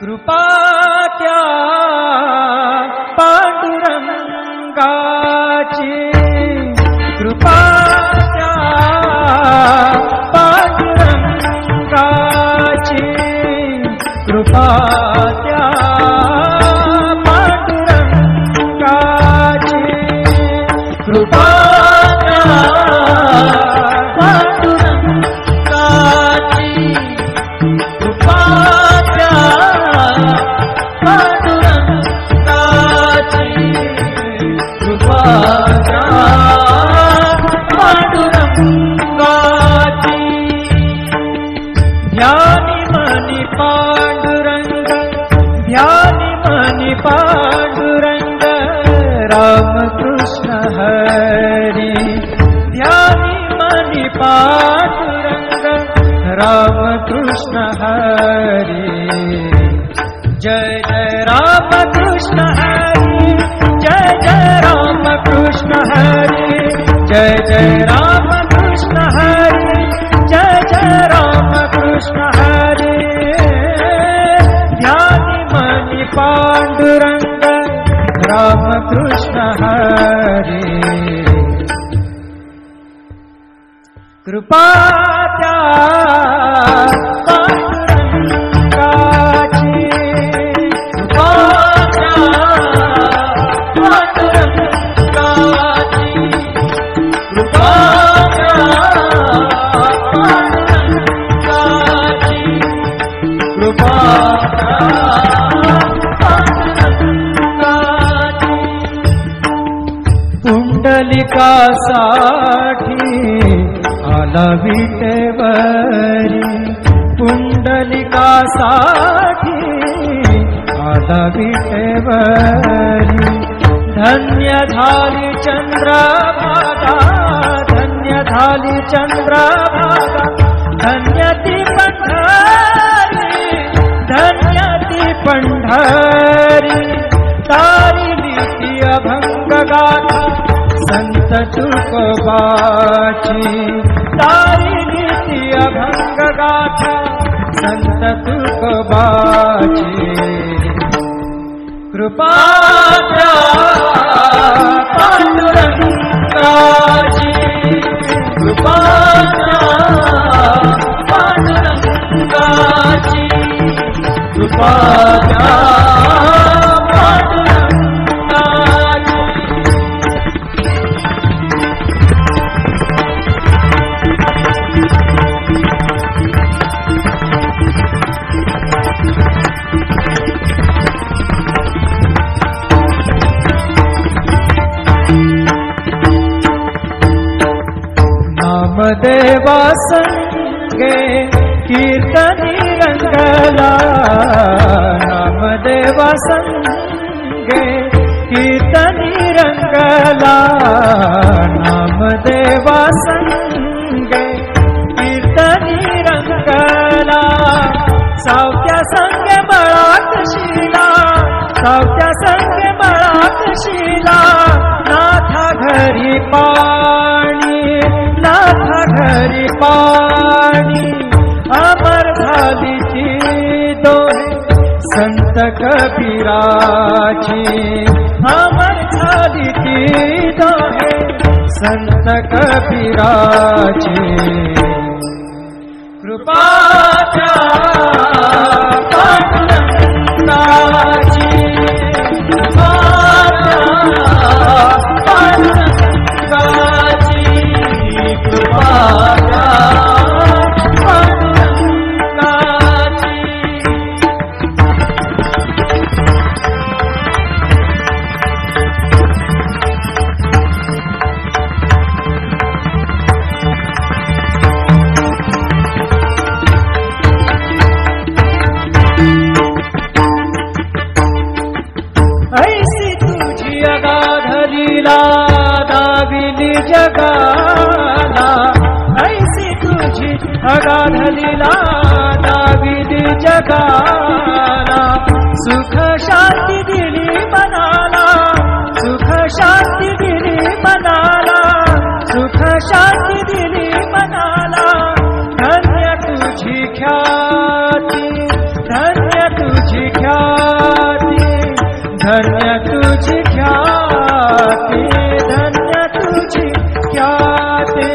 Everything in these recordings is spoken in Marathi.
कृपा त्या पांडुरंगाची, कृपा त्या पांडुरंगाची, कृपा त्या पांडुरंगाची, कृपा त्या पांडुरंगाची, कृपा त्या पांडुरंगाची, कृपा त्या पांडुरंगाची. ध्यानी मनी पांडुरंग, ध्यानी मनी पांडुरंग, रामकृष्ण हरी. ध्यानी मनी पांडुरंग, रामकृष्ण हरी. जय जय रामकृष्ण हरी, जय जय रामकृष्ण हरी, जय जय रामकृष्ण हरी, जय जय रामकृष्ण हरी. ध्यानी मनी पांडुरंग, रामकृष्ण हरी. कृपा त्या पांडुरंगाची, कृपा त्या पांडुरंगाची, कृपा त्या पांडुरंगाची, कृपा त्या पांडुरंगाची. पुंडलिकासाठी आला विटेवरी, पुंडलिकासाठी आला विटेवरी. धन्य झाली चंद्रभागा, धन्य झाली चंद्रभागा, धन्य ती पंढरी, धन्य ती पंढरी. तारिली ती अभंग गाथा संत तुकोबाची, तारिली ती अभंग गाथा संत तुकोबाची. कृपा त्या पांडुरंगाची, कृपा त्या पांडुरंगाची, कृपा त्या नामदेवा संगे कीर्तनी रंगला, नामदेवा संगे कीर्तनी रंगला, नामदेवा संगे कीर्तनी रंगला. सावत्या संगे मळात शिला, सावत्या संगे मळात शिला. नाथा घरी पाणी, नाथा घरी पाणी, अमर झाली ती दोहे संत कबीराची, अमर झाली ती दोहे संत कबीराची. कृपा त्या पांडुरंगाची, कृपा त्या पांडुरंगाची, कृपा त्या पांडुरंगाची. ऐसी तुझी अगाध लीला दाविली जगाला, ऐसी तुझी अगाध लीला दाविली जगाला. सुख शांती दिली मनाला, सुख शांती दिली मनाला, सुख शांती दिली मनाला. धन्य तुझी ख्याती, धन्य तुझी धन्य तुझी ख्याती, धन्य तुझी ख्याती।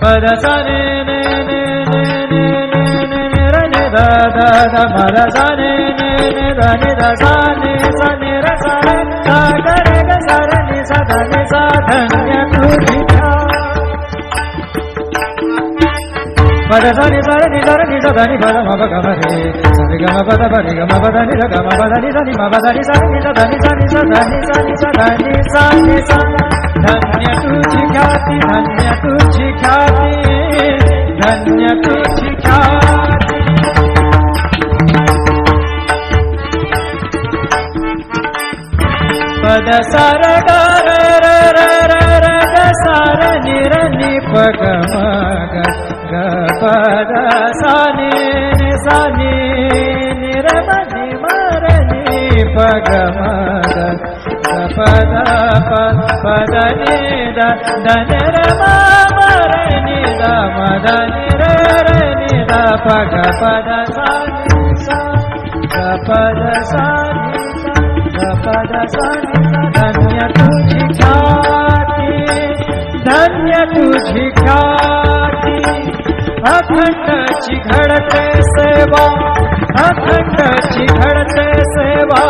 पद सा ने ने ने ने ने ने रे ने दा दा दा पद सा ने ने दा ने दा सा ने रे सा रे सा ग रे ग सा रे नि सा धा नि सा। धन्य तुझी पद सा नि सा रे नि सा रे नि सा धा नि पद म प ग म रे सा रे ग म प द प रे ग म प द नि ध ग म प द नि ध नि म प द नि सा नि सा धा नि सा नि सा धा नि सा नि सा धा नि सा नि सा। धन्य तुझी ख्याति, धन्य तुझी ख्याति, धन्य तुझी ख्याति। पद सा रे ग रे रे रे रे रे ग सा रे नि रे नि प ग म ग ग प द सा नि सा नि नि रे म नि म रे नि प ग म ग प द प द नि द द नि रे म म रे नि द म द नि रे रे नि द प ग प द सा नि सा ग प द सा नि सा ग प द सा नि सा। धन्य तुझी ख्याति, धन्य तुझी ख्याति। अखंड चिघड़ते सेवा, अखंड चिघड़ते सेवा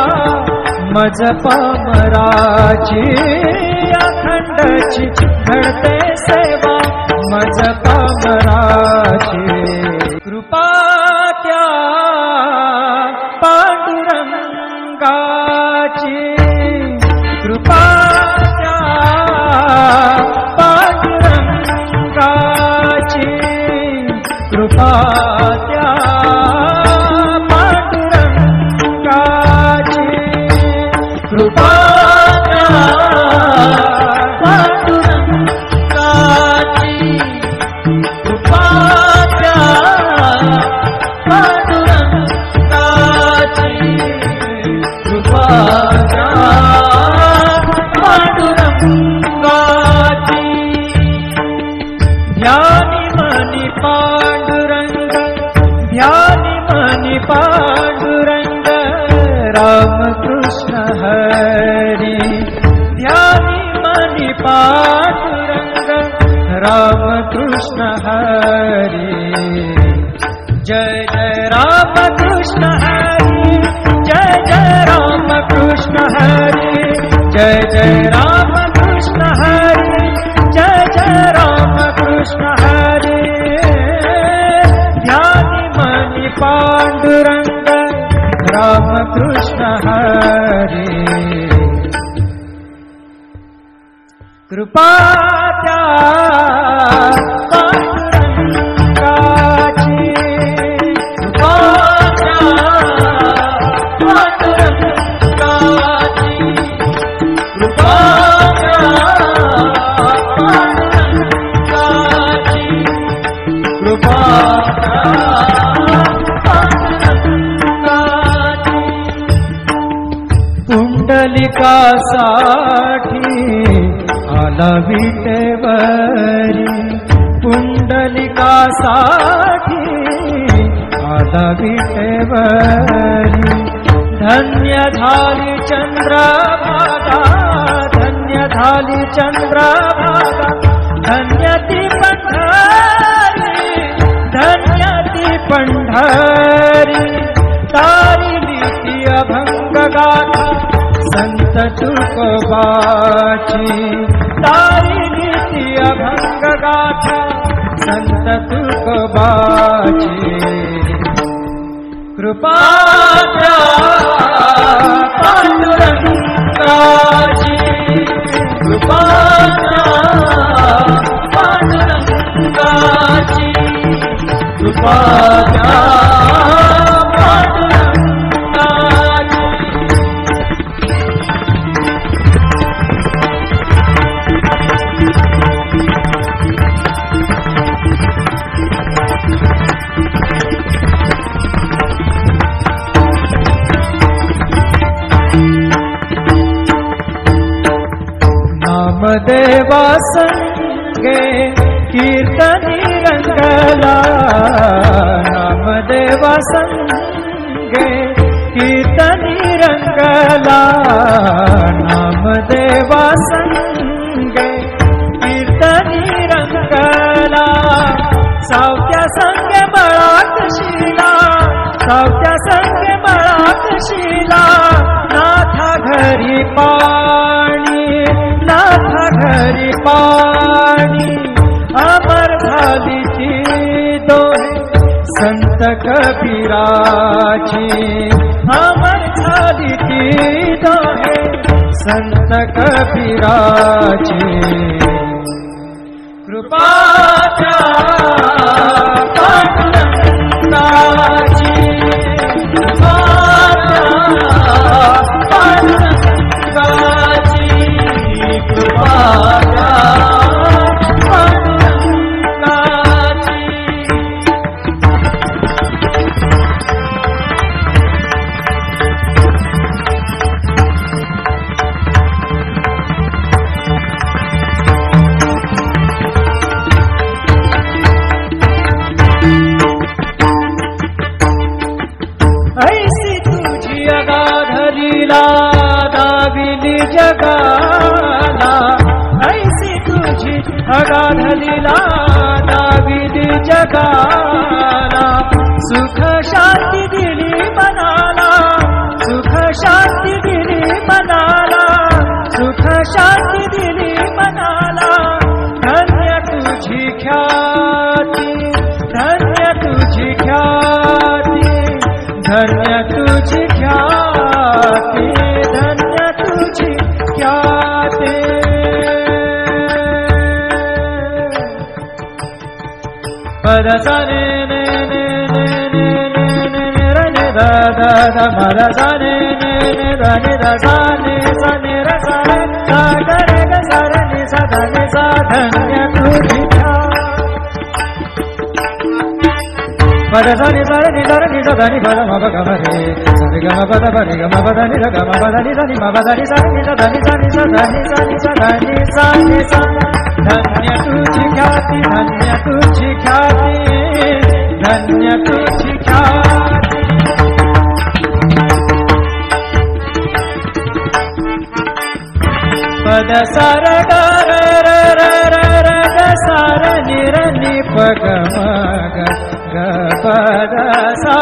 मज पामराची। अखंड चिघड़ते सेवा मज पामराची। कृपा त्या पांडुरंगाची, कृपा त्या पांडुरंगाची, कृपा त्या पांडुरंगाची, कृपा त्या पांडुरंगाची, कृपा त्या पांडुरंगाची, कृपा त्या पांडुरंगाची। ध्यानी मनी पांडुरंग, ध्यानी मनी पांडुरंग, राम कृष्ण हरी। ध्यानी मनी पांडुरंग, राम कृष्ण हरी। जय जय राम कृष्ण हरी, जय जय राम कृष्ण हरी, जय जय राम कृष्ण हरी, जय जय राम कृष्ण हरी। ध्यानी मनी पांडुरंग, राम कृष्ण हरी। कृपा त्या पांडुरंगाची, कृपा त्या पांडुरंगाची, कृपा त्या पांडुरंगाची, कृपा त्या पांडुरंगाची। पुंडलिकासाठी आला विटेवरी, पुंडलिकासाठी आला विटेवरी। धन्य झाली चंद्रभागा, धन्य झाली चंद्रभागा, धन्य ती पंढरी, धन्य ती पंढरी। तारिली ती अभंग गाथा संत तुकोबाची, तारिली ती अभंग गाथा संत तुकोबाची। कृपा त्या पांडुरंगाची, कृपा त्या पांडुरंगाची, कृपा त्या पांडुरंगाची। नामदेवा संगे कीर्तनी रंगला, संगे कीर्तनी रंगला नामदेवा संगे कीर्तनी रंगला सावत्या संगे मळात शिला सावत्या संगे मळात शिला नाथा घरी पाणी नाथा घरी पाणी अमर झाली ती दोहे संत कबीराची अमर झाली ती दोहे संत कबीराची कृपाच्या पांडुरंगाची पांडुरंगाची कृपाच्या दाविली जगाला ऐसी तुझी अगाधलीला दाविली जगाला सुख शांती दिली मनाला सुख शांती दिली मनाला सुख शांती दिली मनाला धन्य तुझी ख्याती धन्य तुझी ख्याती धन्य तुझी ख्याती धन्य तुझी ख्याती पद सा ने ने ने ने ने ने ने ने र ने दा दा दा म र सा ने ने ने दा ने दा सा ने र सा रे सा ग रे ग सा रे नि सा ध नि सा धन्य तुझी पद सा नि सा रे नि सा ध नि प म प ग म रे सा रे ग म प द प रे ग म प द नि र ग म प द नि सा नि म प द नि सा नि सा ध नि सा नि सा ध नि सा नि सा ध नि सा नि सा धन्य तुझी ख्याती धन्य तुझी ख्याती धन्य तुझी ख्याती पद सार ग र र र र र ग सार नि र नि प ग म ग ग पद सा